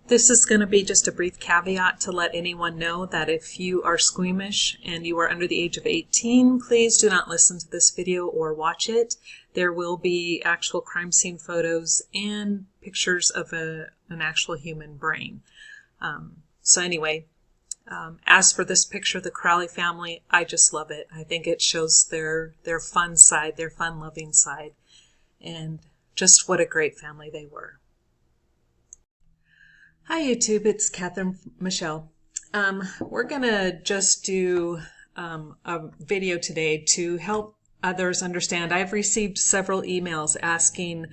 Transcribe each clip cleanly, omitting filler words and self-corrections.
This is going to be just a brief caveat to let anyone know that if you are squeamish and you are under the age of 18, please do not listen to this video or watch it. There will be actual crime scene photos and pictures of an actual human brain. As for this picture of the Crowley family, I just love it. I think it shows their fun side, their fun-loving side, and just what a great family they were. Hi YouTube, it's Catherine Michelle. We're gonna just do a video today to help others understand. I've received several emails asking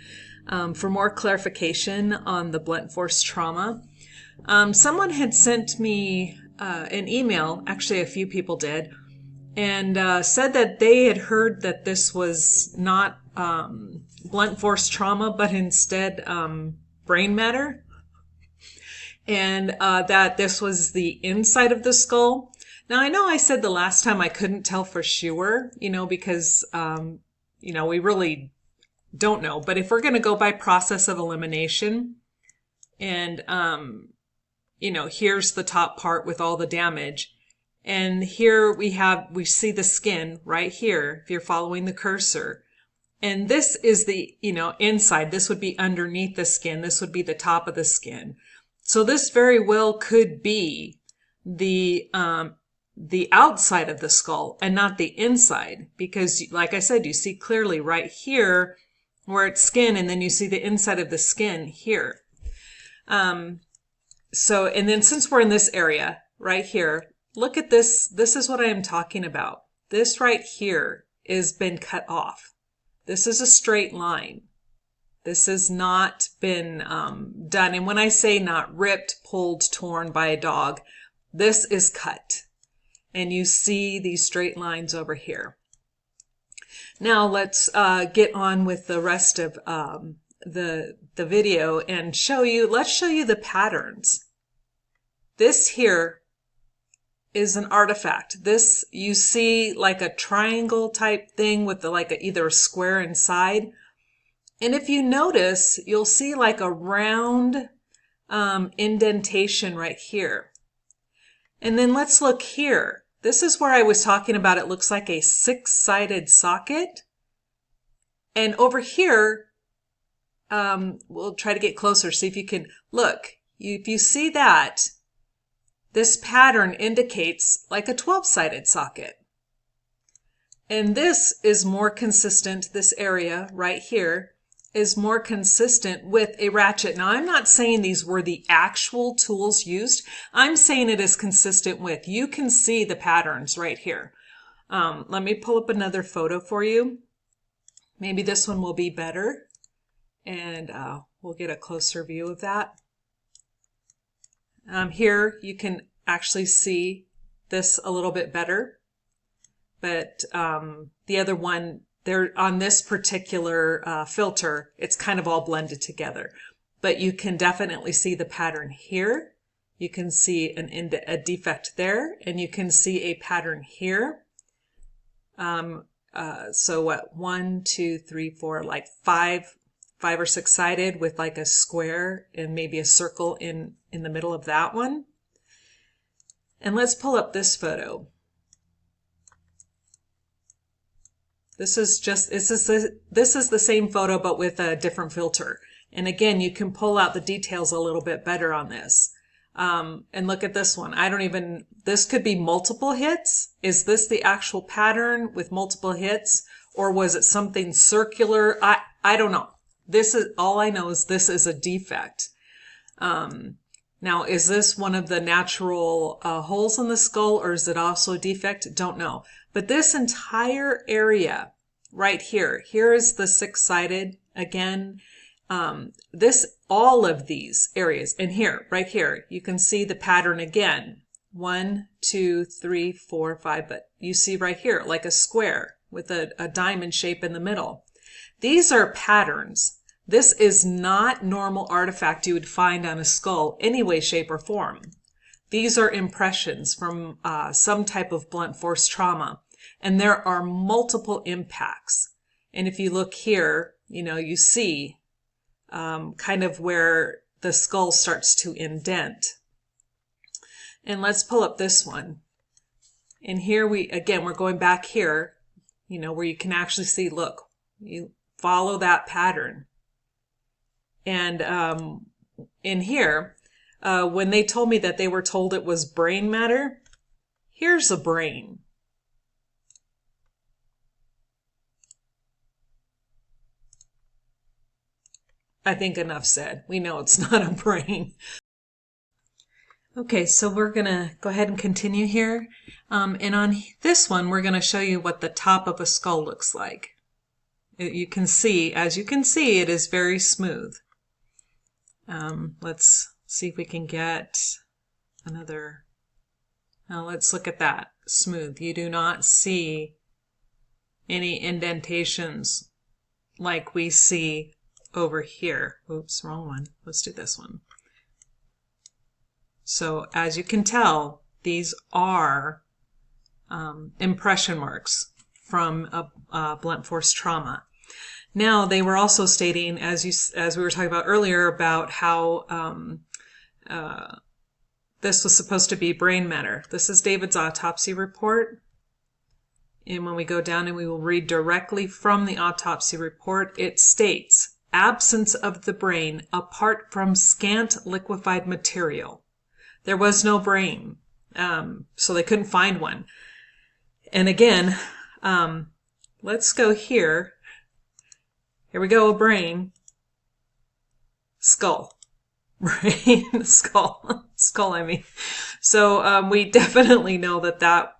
for more clarification on the blunt force trauma. Someone had sent me an email, actually a few people did, and said that they had heard that this was not blunt force trauma, but instead brain matter. And that this was the inside of the skull. Now, I know I said the last time I couldn't tell for sure, because, we really don't know. But if we're going to go by process of elimination and, here's the top part with all the damage. And here we see the skin right here, if you're following the cursor. And this is the, inside. This would be underneath the skin. This would be the top of the skin. So this very well could be the outside of the skull and not the inside, because like I said, you see clearly right here where it's skin, and then you see the inside of the skin here. And then since we're in this area right here, look at this. This is what I am talking about. This right here is been cut off. This is a straight line. This has not been done. And when I say not ripped, pulled, torn by a dog, this is cut. And you see these straight lines over here. Now let's get on with the rest of the video and let's show you the patterns. This here is an artifact. This, you see like a triangle type thing with either a square inside. And if you notice, you'll see like a round indentation right here. And then let's look here. This is where I was talking about it looks like a six-sided socket. And over here, we'll try to get closer, see if you can look. If you see that, this pattern indicates like a 12-sided socket. And this is more consistent, this area right here is more consistent with a ratchet. Now, I'm not saying these were the actual tools used. I'm saying it is consistent with. You can see the patterns right here. Let me pull up another photo for you. Maybe this one will be better. And we'll get a closer view of that. Here, you can actually see this a little bit better. But the other one, there on this particular filter, it's kind of all blended together. But you can definitely see the pattern here. You can see a defect there, and you can see a pattern here. So what, 1, 2, 3, 4, like five or six sided with like a square and maybe a circle in the middle of that one. And let's pull up this photo. This is the same photo, but with a different filter. And again, you can pull out the details a little bit better on this. And look at this one. This could be multiple hits. Is this the actual pattern with multiple hits? Or was it something circular? I don't know. All I know is this is a defect. Now, is this one of the natural holes in the skull, or is it also a defect? Don't know. But this entire area right here is the six-sided again. All of these areas, and here, right here, you can see the pattern again. 1, 2, 3, 4, 5, but you see right here, like a square with a diamond shape in the middle. These are patterns. This is not normal artifact you would find on a skull any way, shape, or form. These are impressions from some type of blunt force trauma. And there are multiple impacts. And if you look here, you see kind of where the skull starts to indent. And let's pull up this one. And here we're going back here, where you can actually see, look, you follow that pattern. And in here, when they told me that they were told it was brain matter, here's a brain. I think enough said. We know it's not a brain. Okay, so we're going to go ahead and continue here. And on this one, we're going to show you what the top of a skull looks like. As you can see, it is very smooth. Let's see if we can get another. Now let's look at that. Smooth. You do not see any indentations like we see over here. Oops, wrong one. Let's do this one. So as you can tell, these are impression marks from a blunt force trauma. Now, they were also stating, as we were talking about earlier, about how this was supposed to be brain matter. This is David's autopsy report. And when we go down and we will read directly from the autopsy report, it states, absence of the brain apart from scant liquefied material. There was no brain, so they couldn't find one. And again, let's go here. Here we go, a brain. Skull. Brain, skull. Skull, I mean. So we definitely know that that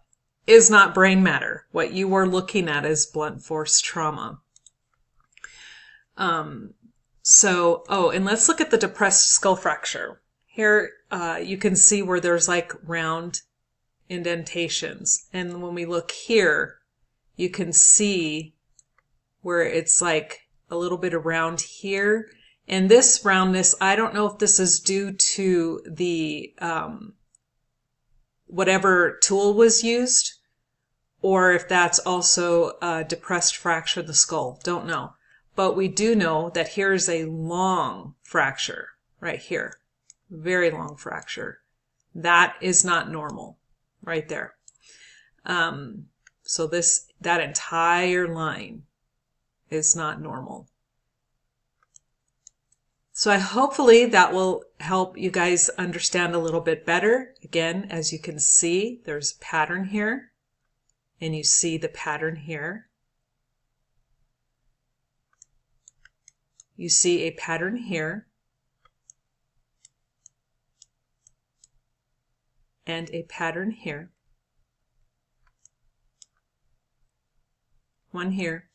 is not brain matter. What you are looking at is blunt force trauma. And let's look at the depressed skull fracture. Here you can see where there's like round indentations. And when we look here, you can see where it's like a little bit around here. And this roundness, I don't know if this is due to the whatever tool was used, or if that's also a depressed fracture of the skull. Don't know. But we do know that here's a long fracture right here. Very long fracture. That is not normal right there. So that entire line is not normal. So hopefully that will help you guys understand a little bit better. Again, as you can see, there's a pattern here, and you see the pattern here. You see a pattern here, and a pattern here. One here.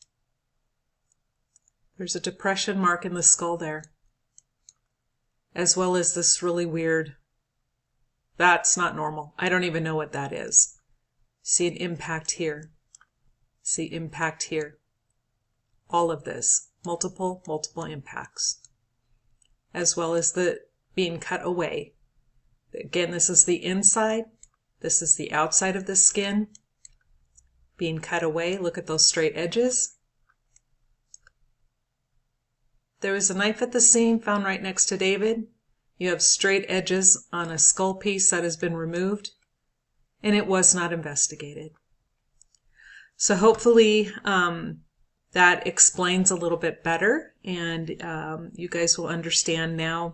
There's a depression mark in the skull there, as well as this really weird, that's not normal. I don't even know what that is. See an impact here. See impact here. All of this. Multiple impacts. As well as the being cut away. Again, this is the inside. This is the outside of the skin. Being cut away. Look at those straight edges. There was a knife at the scene found right next to David. You have straight edges on a skull piece that has been removed, and it was not investigated. So hopefully that explains a little bit better, and you guys will understand now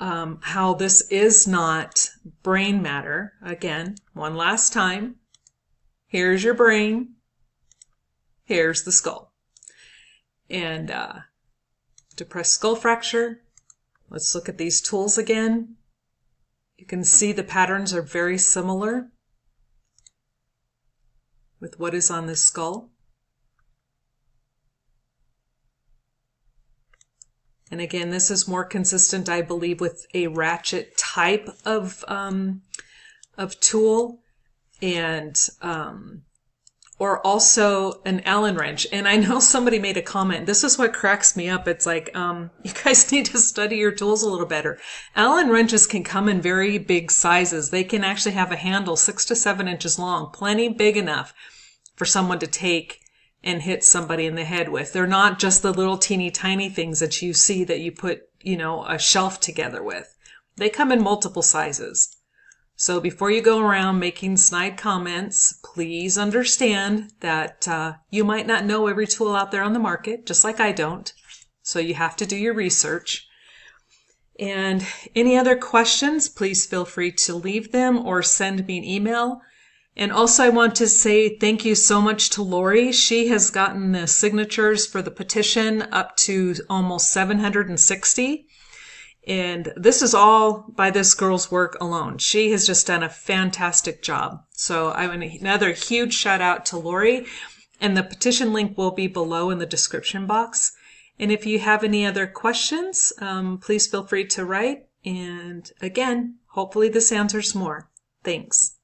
how this is not brain matter. Again, one last time. Here's your brain. Here's the skull. And depressed skull fracture. Let's look at these tools again. You can see the patterns are very similar with what is on this skull. And again, this is more consistent, I believe, with a ratchet type of tool, and or also an Allen wrench. And I know somebody made a comment. This is what cracks me up. It's like, you guys need to study your tools a little better. Allen wrenches can come in very big sizes. They can actually have a handle 6 to 7 inches long, plenty big enough for someone to take and hit somebody in the head with. They're not just the little teeny tiny things that you see that you put a shelf together with. They come in multiple sizes. So before you go around making snide comments, please understand that you might not know every tool out there on the market, just like I don't. So you have to do your research. And any other questions, please feel free to leave them or send me an email. And also I want to say thank you so much to Lori. She has gotten the signatures for the petition up to almost 760. And this is all by this girl's work alone. She has just done a fantastic job. So I want another huge shout out to Lori. And the petition link will be below in the description box. And if you have any other questions, please feel free to write. And again, hopefully this answers more. Thanks.